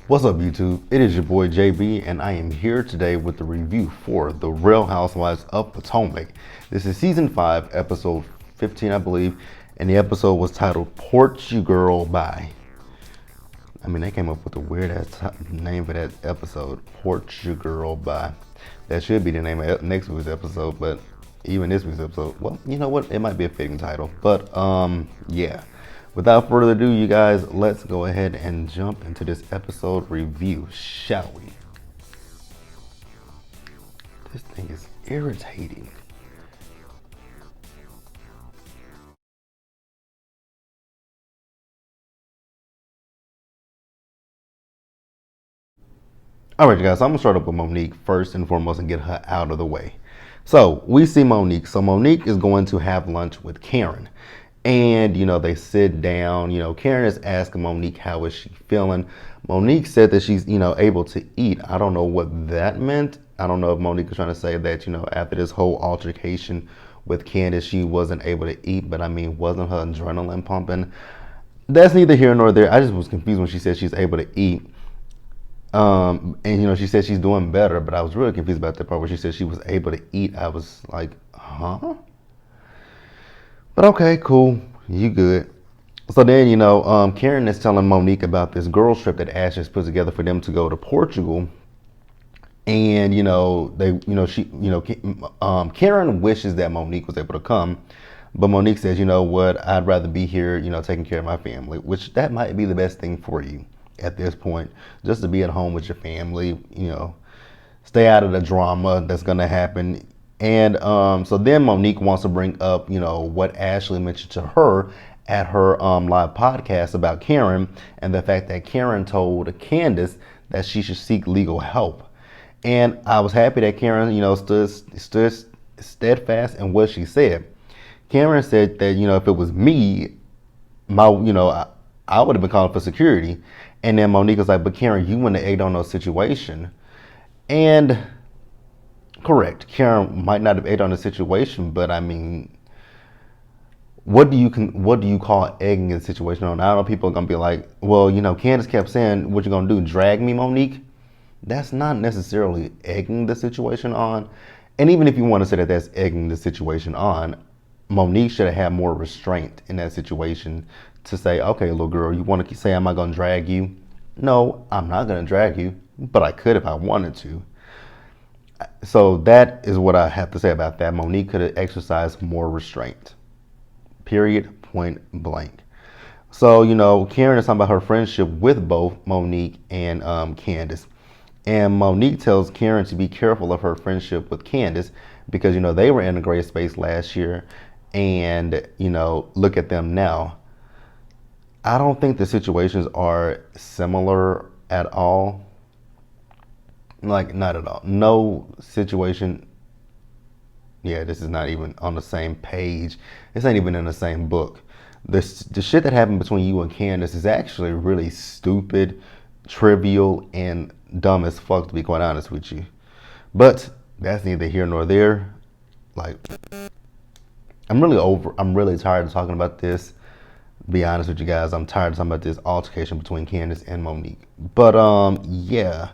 What's up, YouTube? It is your boy JB, and I am here today with the review for The Real Housewives of Potomac. This is season 5, episode 15, I believe, and the episode was titled Portu-Girl-Bye. I mean, they came up with a weird ass name for that episode, Portu-Girl-Bye. That should be the name of next week's episode, but even this week's episode, well, you know what? It might be a fitting title, but yeah. Without further ado, you guys, let's go ahead and jump into this episode review, shall we? This thing is irritating. All right, you guys, so I'm gonna start up with Monique first and foremost and get her out of the way. So we see Monique. So Monique is going to have lunch with Karen. And, they sit down. Karen is asking Monique, how is she feeling? Monique said that she's, able to eat. I don't know what that meant. I don't know if Monique was trying to say that, after this whole altercation with Candice, she wasn't able to eat. But I mean, wasn't her adrenaline pumping? That's neither here nor there. I just was confused when she said she's able to eat. And she said she's doing better, but I was really confused about that part where she said she was able to eat. I was like, huh? But okay, cool. You good. So then, Karen is telling Monique about this girls trip that Ash has put together for them to go to Portugal. And, Karen wishes that Monique was able to come. But Monique says, you know what, I'd rather be here, taking care of my family, which that might be the best thing for you at this point, just to be at home with your family, stay out of the drama that's going to happen. And so then Monique wants to bring up, what Ashley mentioned to her at her live podcast about Karen and the fact that Karen told Candice that she should seek legal help. And I was happy that Karen, stood steadfast in what she said. Karen said that, if it was me, I would have been calling for security. And then Monique was like, but Karen, you wouldn't have egged on no situation. And correct, Karen might not have egged on the situation, but I mean, what do you call egging a situation on? I know people are gonna be like, well, Candice kept saying, what you gonna do, drag me, Monique? That's not necessarily egging the situation on. And even if you want to say that that's egging the situation on, Monique should have had more restraint in that situation to say, okay, little girl, you want to say I'm not going to drag you? No, I'm not going to drag you, but I could if I wanted to. So that is what I have to say about that. Monique could have exercised more restraint. Period, point blank. So, Karen is talking about her friendship with both Monique and Candice. And Monique tells Karen to be careful of her friendship with Candice because, they were in a great space last year. And, look at them now. I don't think the situations are similar at all. Like, not at all. No situation. Yeah, this is not even on the same page. This ain't even in the same book. The shit that happened between you and Candice is actually really stupid, trivial, and dumb as fuck, to be quite honest with you. But that's neither here nor there. Like, I'm really tired of talking about this. Be honest with you guys, I'm tired of talking about this altercation between Candice and Monique. But yeah,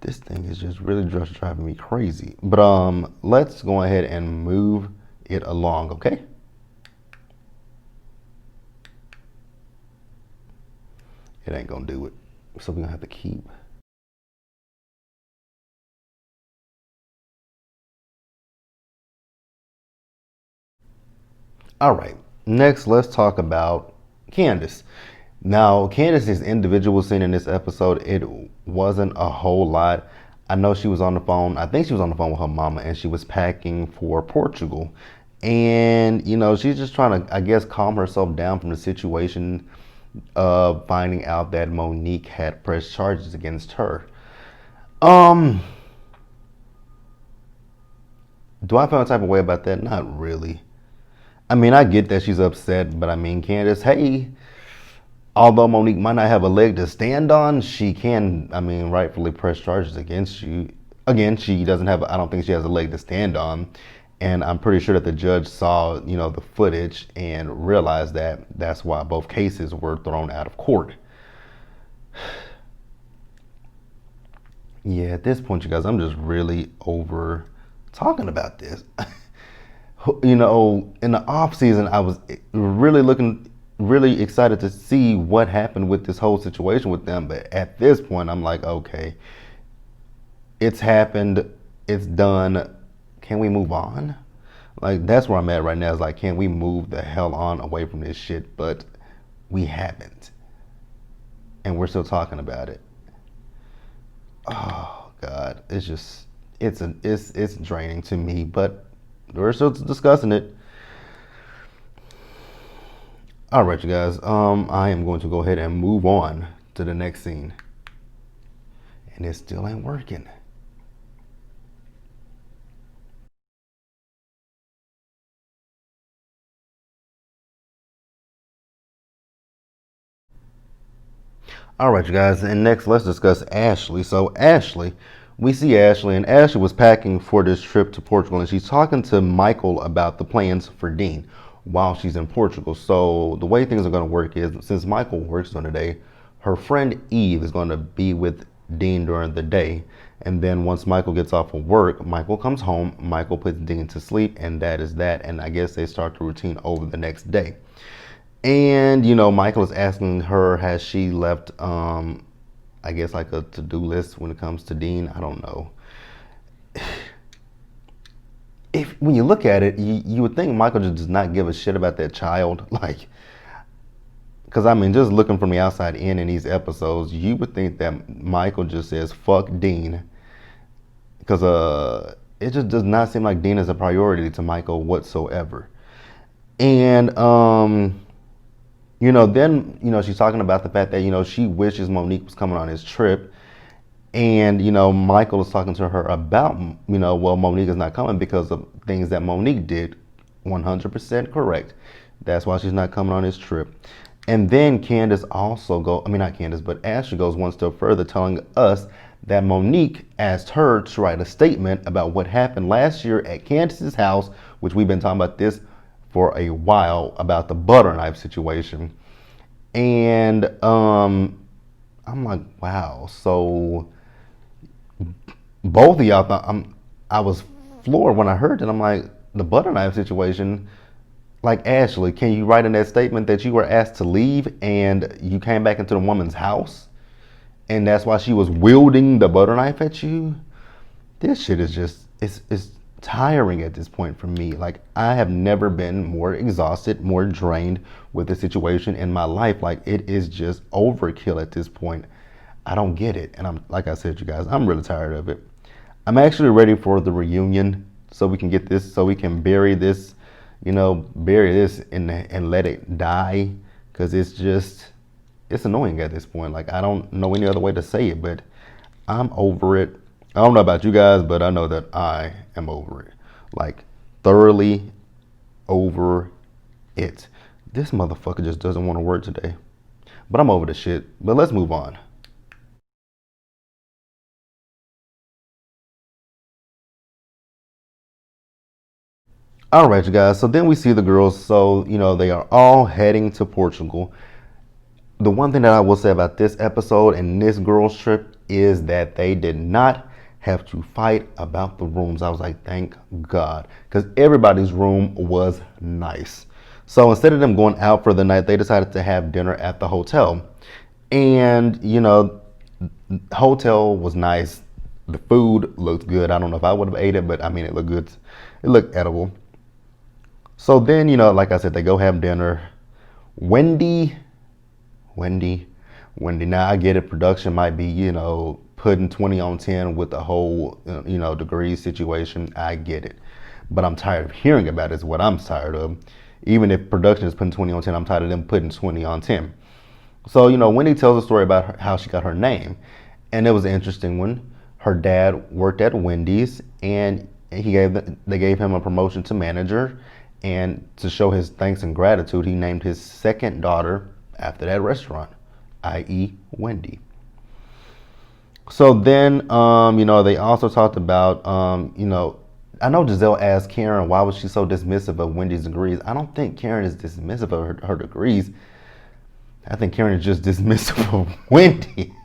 this thing is just really just driving me crazy. But let's go ahead and move it along, okay? It ain't gonna do it, so we're gonna have to keep. All right, next let's talk about Candice. Now, Candice's individual scene in this episode, it wasn't a whole lot. I know she was on the phone. I think she was on the phone with her mama, and she was packing for Portugal. And, she's just trying to, I guess, calm herself down from the situation of finding out that Monique had pressed charges against her. Do I feel a type of way about that? Not really. I mean, I get that she's upset, but I mean, Candice, hey, although Monique might not have a leg to stand on, she can, I mean, rightfully press charges against you. Again, she doesn't have, I don't think she has a leg to stand on. And I'm pretty sure that the judge saw, the footage and realized that that's why both cases were thrown out of court. Yeah, at this point, you guys, I'm just really over talking about this. In the off season, I was really excited to see what happened with this whole situation with them. But at this point, I'm like, okay, it's happened, it's done. Can we move on? Like, that's where I'm at right now. Is like, can we move the hell on away from this shit? But we haven't, and we're still talking about it. Oh God, it's just it's draining to me. But we're still discussing it. All right, you guys. I am going to go ahead and move on to the next scene, and it still ain't working. All right, you guys. And next, let's discuss Ashley. So Ashley, we see Ashley, and Ashley was packing for this trip to Portugal, and she's talking to Michael about the plans for Dean while she's in Portugal. So the way things are going to work is, since Michael works during the day, her friend Eve is going to be with Dean during the day. And then once Michael gets off of work, Michael comes home, Michael puts Dean to sleep, and that is that. And I guess they start the routine over the next day. And Michael is asking her, has she left I guess like a to-do list when it comes to Dean? I don't know. If when you look at it, you would think Michael just does not give a shit about that child. Like, because I mean, just looking from the outside in these episodes, you would think that Michael just says fuck Dean, because it just does not seem like Dean is a priority to Michael whatsoever. And then she's talking about the fact that she wishes Monique was coming on his trip, and Michael is talking to her about well, Monique is not coming because of things that Monique did. 100% correct. That's why she's not coming on his trip. And then Candice also I mean, not Candice, but Ashley goes one step further, telling us that Monique asked her to write a statement about what happened last year at Candice's house, which we've been talking about this for a while, about the butter knife situation. And I'm like, wow. So both of y'all I was floored when I heard it. I'm like, the butter knife situation. Like, Ashley, can you write in that statement that you were asked to leave and you came back into the woman's house, and that's why she was wielding the butter knife at you? This shit is just it's tiring at this point for me. Like, I have never been more exhausted, more drained with the situation in my life. Like, it is just overkill at this point. I don't get it. And I'm, like I said, you guys, I'm really tired of it. I'm actually ready for the reunion, so we can get this, so we can bury this, bury this and let it die. Cause it's annoying at this point. Like, I don't know any other way to say it, but I'm over it. I don't know about you guys, but I know that I am over it. Like, thoroughly over it. This motherfucker just doesn't want to work today. But I'm over the shit. But let's move on. All right, you guys. So then we see the girls. So, they are all heading to Portugal. The one thing that I will say about this episode and this girls' trip is that they did not have to fight about the rooms. I was like, thank God, because everybody's room was nice. So instead of them going out for the night, they decided to have dinner at the hotel. And, hotel was nice. The food looked good. I don't know if I would have ate it, but I mean, it looked good. It looked edible. So then, like I said, they go have dinner. Wendy, Wendy, Wendy. Now I get it. Production might be, putting 20 on 10 with the whole, degrees situation. I get it. But I'm tired of hearing about it, is what I'm tired of. Even if production is putting 20 on 10, I'm tired of them putting 20 on 10. So, Wendy tells a story about how she got her name. And it was an interesting one. Her dad worked at Wendy's, and they gave him a promotion to manager. And to show his thanks and gratitude, he named his second daughter after that restaurant, i.e. Wendy. So then, they also talked about, I know Giselle asked Karen, why was she so dismissive of Wendy's degrees? I don't think Karen is dismissive of her degrees. I think Karen is just dismissive of Wendy.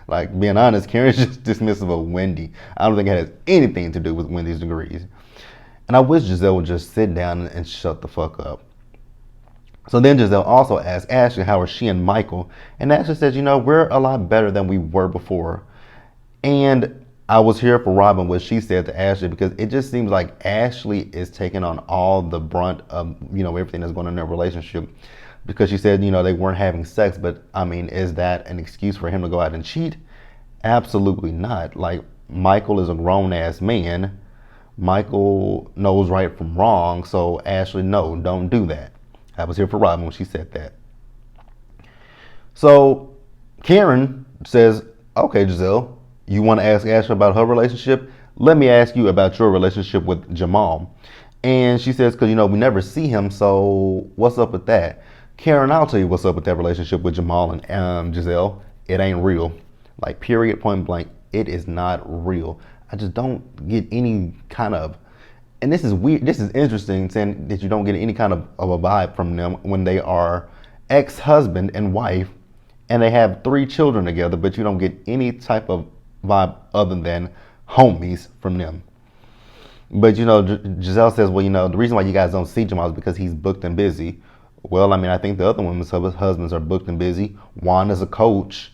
Like, being honest, Karen's just dismissive of Wendy. I don't think it has anything to do with Wendy's degrees. And I wish Gizelle would just sit down and shut the fuck up. So then Gizelle also asked Ashley how are she and Michael. And Ashley says, we're a lot better than we were before. And I was here for Robin, what she said to Ashley, because it just seems like Ashley is taking on all the brunt of, everything that's going on in their relationship. Because she said, they weren't having sex. But, I mean, is that an excuse for him to go out and cheat? Absolutely not. Like, Michael is a grown-ass man. Michael knows right from wrong. So, Ashley, no, don't do that. I was here for Robin when she said that. So, Karen says, okay, Gizelle, you want to ask Ashley about her relationship? Let me ask you about your relationship with Jamal. And she says, because, we never see him, so what's up with that? Karen, I'll tell you what's up with that relationship with Jamal and Gizelle. It ain't real. Like, period, point blank, it is not real. I just don't get any kind of, and this is weird, this is interesting, saying that you don't get any kind of a vibe from them when they are ex-husband and wife, and they have 3 children together, but you don't get any type of vibe other than homies from them. But, Gizelle says, well, the reason why you guys don't see Jamal is because he's booked and busy. Well, I mean, I think the other women's husbands are booked and busy. Juan is a coach.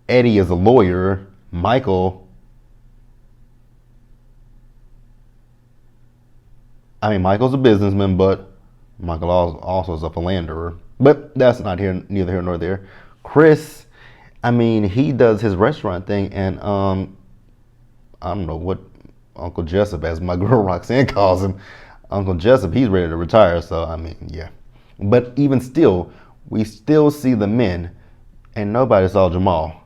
Eddie is a lawyer. Michael's a businessman, but Michael also is a philanderer. But that's neither here nor there. Chris, he does his restaurant thing, and I don't know what Uncle Jessup, as my girl Roxanne calls him, Uncle Jessup, he's ready to retire. So, yeah. But even still, we still see the men, and nobody saw Jamal.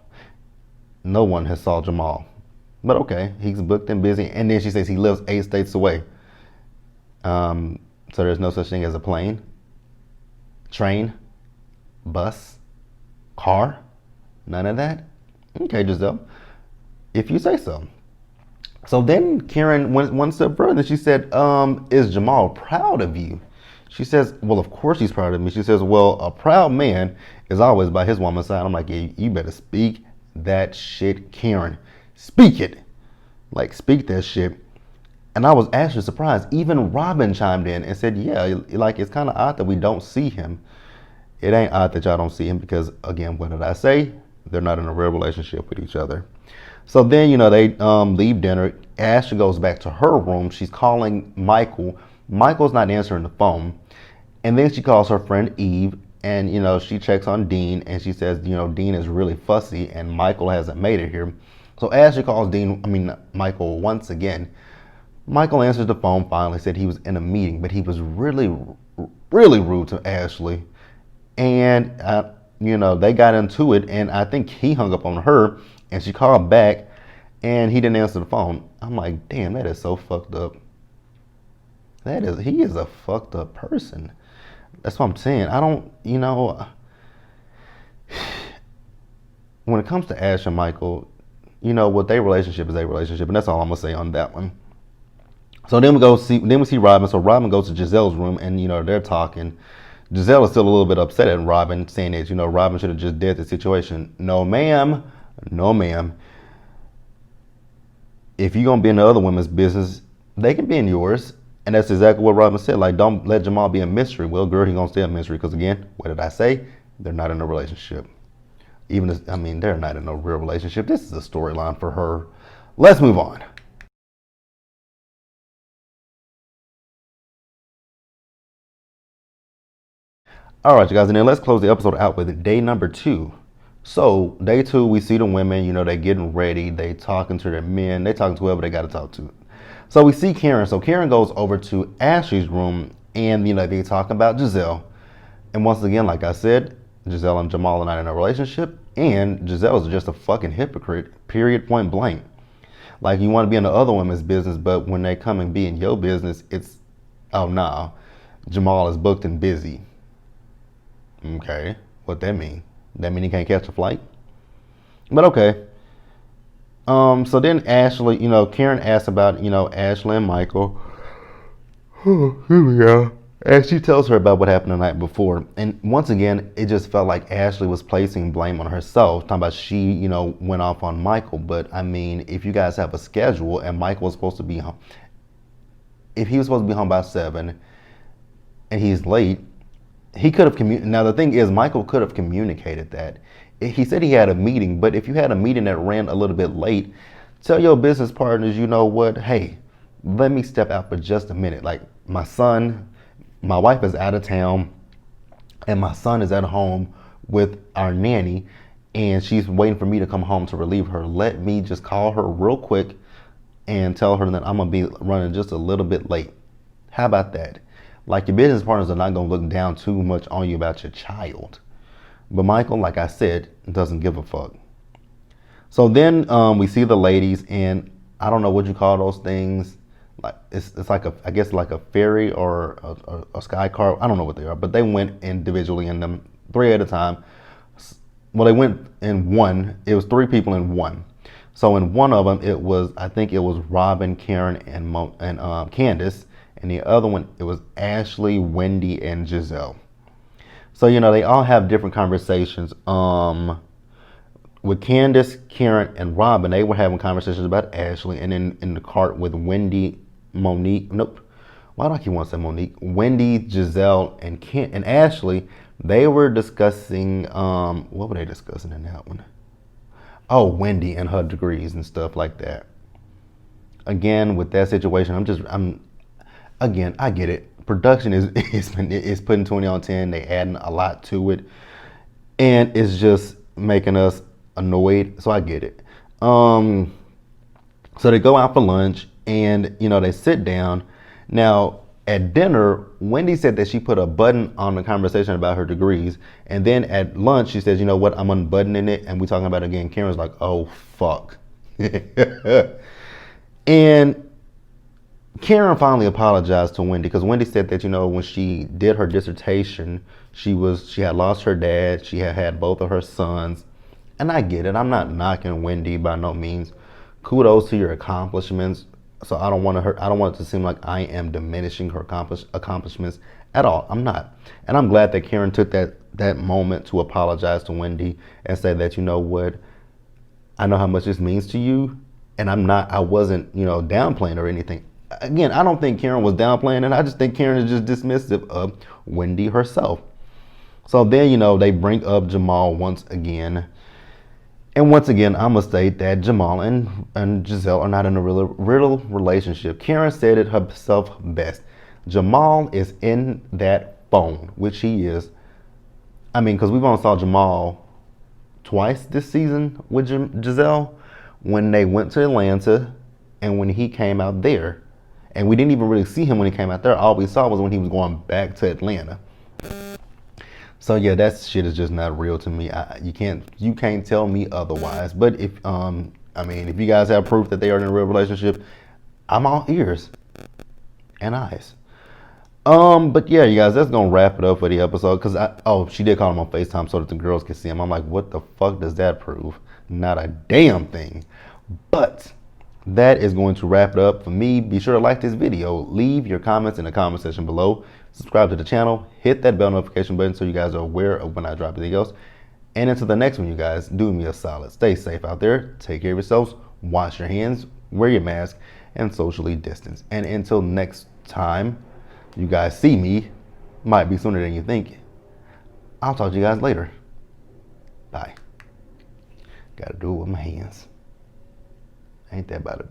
No one has saw Jamal. But okay, he's booked and busy. And then she says he lives 8 states away. So there's no such thing as a plane, train, bus, car, none of that. Okay, Gizelle, if you say so. So then Karen went one step further. She said, is Jamal proud of you? She says, well, of course he's proud of me. She says, well, a proud man is always by his woman's side. I'm like, yeah, you better speak that shit, Karen. Speak it. Like, speak that shit. And I was actually surprised. Even Robin chimed in and said, yeah, like, it's kind of odd that we don't see him. It ain't odd that y'all don't see him because, again, what did I say? They're not in a real relationship with each other. So then, they leave dinner. Ashley goes back to her room. She's calling Michael. Michael's not answering the phone. And then she calls her friend Eve. And, she checks on Dean. And she says, Dean is really fussy. And Michael hasn't made it here. So Ashley calls Michael once again. Michael answers the phone finally, said he was in a meeting. But he was really, really rude to Ashley. And, they got into it. And I think he hung up on her. And she called back. And he didn't answer the phone. I'm like, damn, that is so fucked up. He is a fucked up person. That's what I'm saying. I don't, when it comes to Ash and Michael, what their relationship is their relationship, and that's all I'm gonna say on that one. So then we see Robin. So Robin goes to Gizelle's room, and they're talking. Gizelle is still a little bit upset at Robin, saying that Robin should have just dead the situation. No, ma'am. No, ma'am. If you're gonna be in the other women's business, they can be in yours. And that's exactly what Robin said. Like, don't let Jamal be a mystery. Well, girl, he's going to stay a mystery. Because, again, what did I say? They're not in a relationship. They're not in a real relationship. This is a storyline for her. Let's move on. All right, you guys. And then let's close the episode out with day number 2. So, day 2, we see the women. They're getting ready. They talking to their men. They talking to whoever they got to talk to. So we see Karen. So Karen goes over to Ashley's room and, they talk about Gizelle. And once again, like I said, Gizelle and Jamal are not in a relationship. And Gizelle is just a fucking hypocrite, period, point blank. Like, you want to be in the other women's business, but when they come and be in your business, it's, oh, no, Jamal is booked and busy. Okay, what that mean? That mean he can't catch a flight? But okay. So then Ashley, Karen asked about, Ashley and Michael. Oh, here we go. And she tells her about what happened the night before. And once again, it just felt like Ashley was placing blame on herself, talking about she, went off on Michael. But I mean, if you guys have a schedule and Michael was supposed to be home, if he was supposed to be home by 7 and he's late, he could have communicated. Now, the thing is, Michael could have communicated that. He said he had a meeting, but if you had a meeting that ran a little bit late, tell your business partners, you know what, hey, let me step out for just a minute. Like, my wife is out of town, and my son is at home with our nanny, and she's waiting for me to come home to relieve her. Let me just call her real quick and tell her that I'm going to be running just a little bit late. How about that? Like, your business partners are not going to look down too much on you about your child. But Michael, like I said, doesn't give a fuck. So then we see the ladies, and I don't know what you call those things. Like it's like I guess like a ferry or a sky car. I don't know what they are, but they went individually in them, 3 at a time. Well, they went in one. It was 3 people in one. So in one of them, I think it was Robin, Karen, and Candice, and the other one it was Ashley, Wendy, and Giselle. So they all have different conversations. With Candice, Karen, and Robin, they were having conversations about Ashley, and then in the cart with Wendy, Monique. Nope. Why do I keep wanting to say Monique? Wendy, Giselle, and Ashley. They were discussing. What were they discussing in that one? Oh, Wendy and her degrees and stuff like that. Again, with that situation, Again, I get it. Production is putting 20 on 10. They adding a lot to it, and it's just making us annoyed. So I get it. So they go out for lunch, and they sit down. Now at dinner, Wendy said that she put a button on the conversation about her degrees, and then at lunch she says, "You know what? I'm unbuttoning it," and we talking about it again. Karen's like, "Oh fuck," and Karen finally apologized to Wendy because Wendy said that when she did her dissertation, she had lost her dad, she had both of her sons, and I get it. I'm not knocking Wendy by no means. Kudos to your accomplishments. So I don't want it to seem like I am diminishing her accomplishments at all. I'm not, and I'm glad that Karen took that moment to apologize to Wendy and say that what, I know how much this means to you, and I wasn't downplaying or anything. Again, I don't think Karen was downplaying it. I just think Karen is just dismissive of Wendy herself. So then, they bring up Jamal once again. And once again, I'm going to state that Jamal and Giselle are not in a real relationship. Karen said it herself best. Jamal is in that phone, which he is. I mean, because we've only saw Jamal twice this season with Giselle, when they went to Atlanta and when he came out there. And we didn't even really see him when he came out there. All we saw was when he was going back to Atlanta. So yeah, that shit is just not real to me. You can't tell me otherwise. But if you guys have proof that they are in a real relationship, I'm all ears and eyes. But yeah, you guys, that's gonna wrap it up for the episode. Cause she did call him on FaceTime so that the girls could see him. I'm like, what the fuck does that prove? Not a damn thing. But that is going to wrap it up for me. Be sure to like this video. Leave your comments in the comment section below. Subscribe to the channel. Hit that bell notification button so you guys are aware of when I drop videos. And until the next one, you guys, do me a solid. Stay safe out there. Take care of yourselves. Wash your hands. Wear your mask. And socially distance. And until next time you guys see me, might be sooner than you think, I'll talk to you guys later. Bye. Gotta do it with my hands. Ain't that about it?